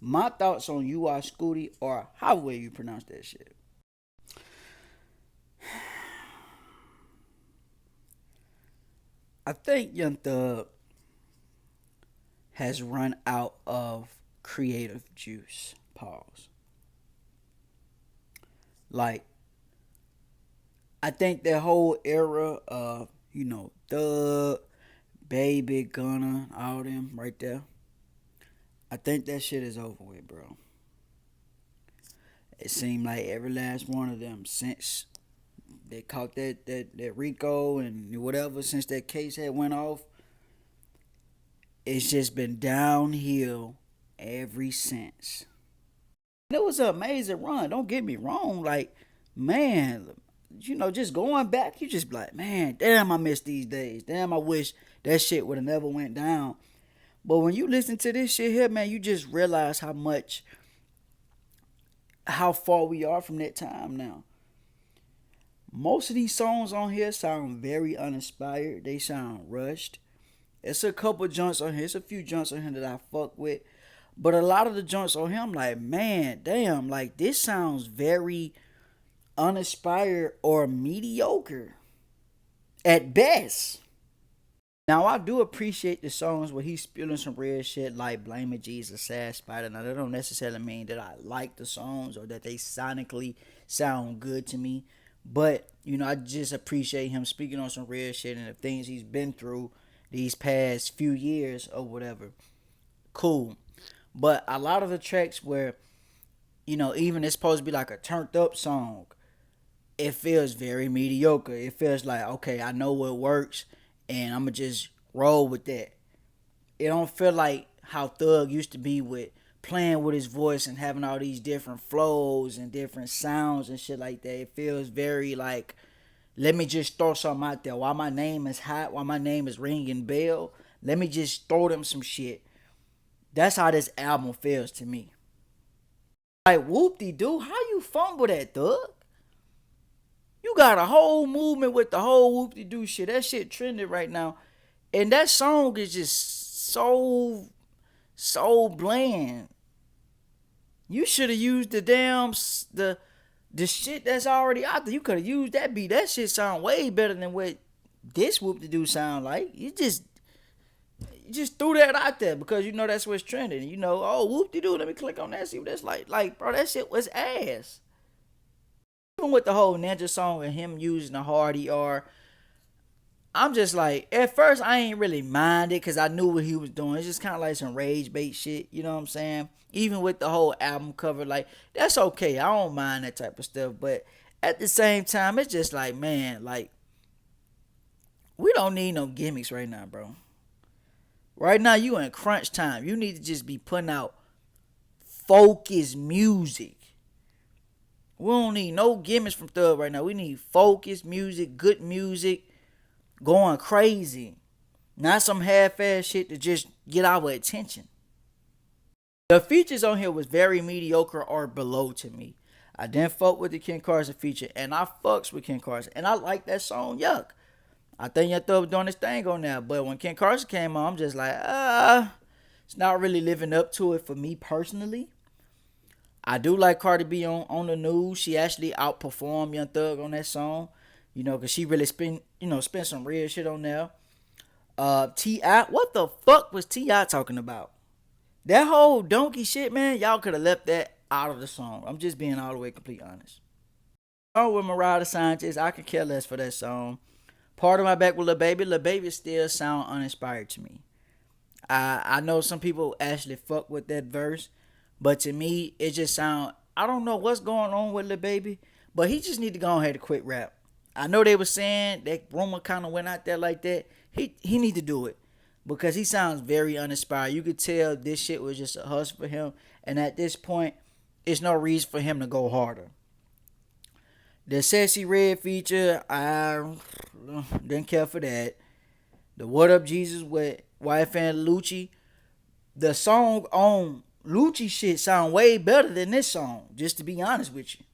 My thoughts on You Are Scooty, or however you pronounce that shit. I think Young Thug has run out of creative juice. Pause. Like, I think that whole era of, Thug, Baby, Gunna, all them right there. I think that shit is over with, bro. It seemed like every last one of them since they caught that Rico and whatever, since that case had went off, it's just been downhill ever since. It was an amazing run. Don't get me wrong. Like, man, just going back, you just be like, man, damn, I miss these days. Damn, I wish that shit would have never went down. But when you listen to this shit here, man, you just realize how far we are from that time now. Most of these songs on here sound very uninspired. They sound rushed. It's a couple joints on here. It's a few joints on here that I fuck with. But a lot of the joints on here, I'm like, man, damn, like this sounds very uninspired or mediocre at best. Now I do appreciate the songs where he's spilling some real shit like "Blame It Jesus," "Sad Spider." Now that don't necessarily mean that I like the songs or that they sonically sound good to me, but I just appreciate him speaking on some real shit and the things he's been through these past few years or whatever. Cool, but a lot of the tracks where even it's supposed to be like a turned up song, it feels very mediocre. It feels like, okay, I know what works and I'm gonna just roll with that. It don't feel like how Thug used to be with playing with his voice and having all these different flows and different sounds and shit like that. It feels very like, let me just throw something out there. While my name is hot, while my name is ringing bell, let me just throw them some shit. That's how this album feels to me. Like, whoop de doo, how you fumble that, Thug? You got a whole movement with the whole whoop de doo shit. That shit trending right now. And that song is just so bland. You should have used the shit that's already out there. You could have used that beat. That shit sound way better than what this whoop de doo sound like. You just threw that out there because that's what's trending. Oh, whoop de doo. Let me click on that, see what that's like. Like, bro, that shit was ass. Even with the whole Ninja song and him using the hard ER, I'm just like, at first I ain't really minded because I knew what he was doing. It's just kind of like some rage bait shit, you know what I'm saying? Even with the whole album cover, like, that's okay. I don't mind that type of stuff. But at the same time, it's just like, man, like, we don't need no gimmicks right now, bro. Right now, you in crunch time. You need to just be putting out focused music. We don't need no gimmicks from Thug right now. We need focused music, good music, going crazy. Not some half-ass shit to just get our attention. The features on here was very mediocre or below to me. I didn't fuck with the Ken Carson feature, and I fucks with Ken Carson, and I like that song, Yuck. I think Young Thug was doing his thing on there, but when Ken Carson came on, I'm just like, it's not really living up to it for me personally. I do like Cardi B on the news. She actually outperformed Young Thug on that song, because she really spent some real shit on there. T.I., what the fuck was T.I. talking about? That whole donkey shit, man, y'all could have left that out of the song. I'm just being all the way complete honest. Oh, with Mariah the Scientist, I could care less for that song. Part of my back with Lil Baby. Lil Baby still sound uninspired to me. I know some people actually fuck with that verse, but to me, it just sound. I don't know what's going on with Lil Baby, but he just need to go ahead and quit rap. I know they were saying that rumor kind of went out there like that. He need to do it because he sounds very uninspired. You could tell this shit was just a hustle for him, and at this point, it's no reason for him to go harder. The Sexy Red feature, I didn't care for that. The What Up Jesus with YFN Lucci. The song on Lucci shit sound way better than this song, just to be honest with you.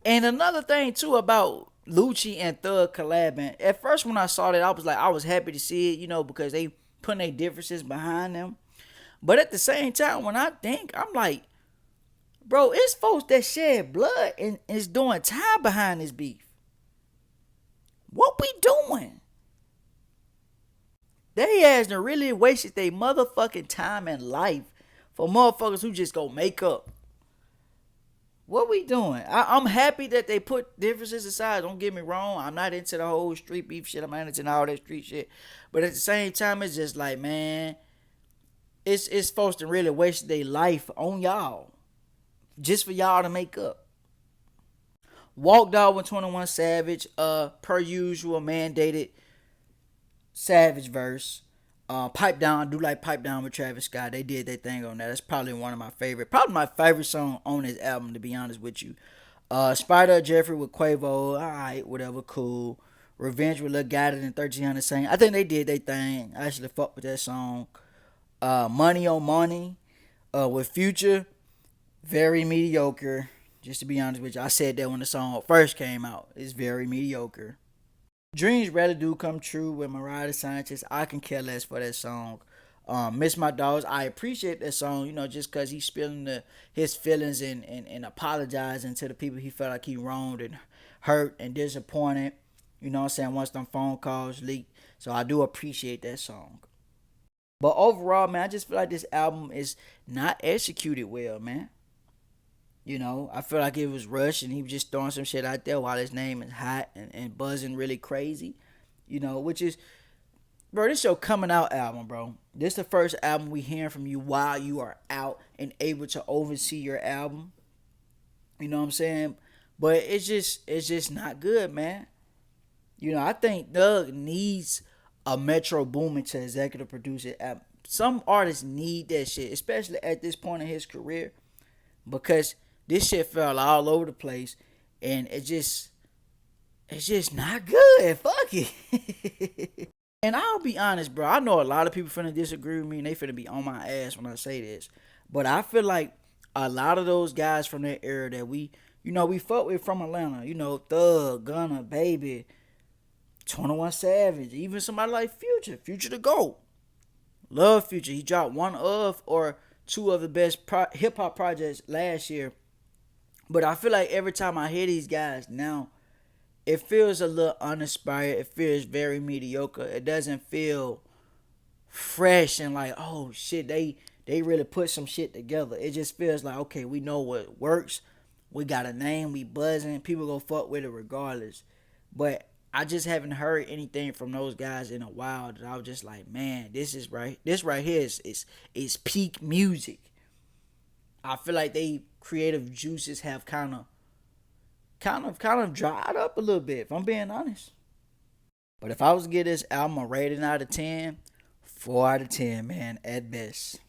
And another thing too about Lucci and Thug collabing. At first when I saw that, I was happy to see it, because they putting their differences behind them. But at the same time, when I think, I'm like, bro, it's folks that shed blood and is doing time behind this beef. What we doing? They has to really wasted their motherfucking time and life for motherfuckers who just go make up. What we doing? I'm happy that they put differences aside. Don't get me wrong. I'm not into the whole street beef shit. I'm not into all that street shit. But at the same time, it's just like, man, it's supposed to really waste their life on y'all. Just for y'all to make up. Walk Dog with 21 Savage, per usual, mandated Savage verse. Pipe Down, I do like Pipe Down with Travis Scott. They did their thing on that. That's probably one of my favorite, probably my favorite song on his album, to be honest with you. Spider Jeffrey with Quavo, alright, whatever, cool. Revenge with Lil Gator and 1300 Saint. I think they did their thing. I actually fucked with that song. Money on Money with Future, very mediocre. Just to be honest with you, I said that when the song first came out. It's very mediocre. Dreams Rather Do Come True with Mariah Sanchez. I can care less for that song. Miss My Dogs. I appreciate that song, just because he's spilling his feelings and apologizing to the people he felt like he wronged and hurt and disappointed. You know what I'm saying? Once them phone calls leaked. So I do appreciate that song. But overall, man, I just feel like this album is not executed well, man. I feel like it was rushed and he was just throwing some shit out there while his name is hot and buzzing really crazy. Which is, bro, this your coming out album, bro. This the first album we hearing from you while you are out and able to oversee your album. You know what I'm saying? But it's just not good, man. I think Doug needs a Metro Boomin to executive produce it. Some artists need that shit, especially at this point in his career, because this shit fell all over the place, and it's just not good. Fuck it. And I'll be honest, bro. I know a lot of people finna disagree with me, and they finna be on my ass when I say this, but I feel like a lot of those guys from that era that we fuck with from Atlanta, Thug, Gunna, Baby, 21 Savage, even somebody like Future the GOAT. Love Future. He dropped one of or two of the best hip hop projects last year. But I feel like every time I hear these guys now, it feels a little uninspired. It feels very mediocre. It doesn't feel fresh and like, oh shit, they really put some shit together. It just feels like, okay, we know what works. We got a name, we buzzing. People go fuck with it regardless. But I just haven't heard anything from those guys in a while that I was just like, man, this right here is peak music. I feel like they creative juices have kind of dried up a little bit, if I'm being honest. But if I was to give this album a rating out of 10, 4 out of 10, man, at best.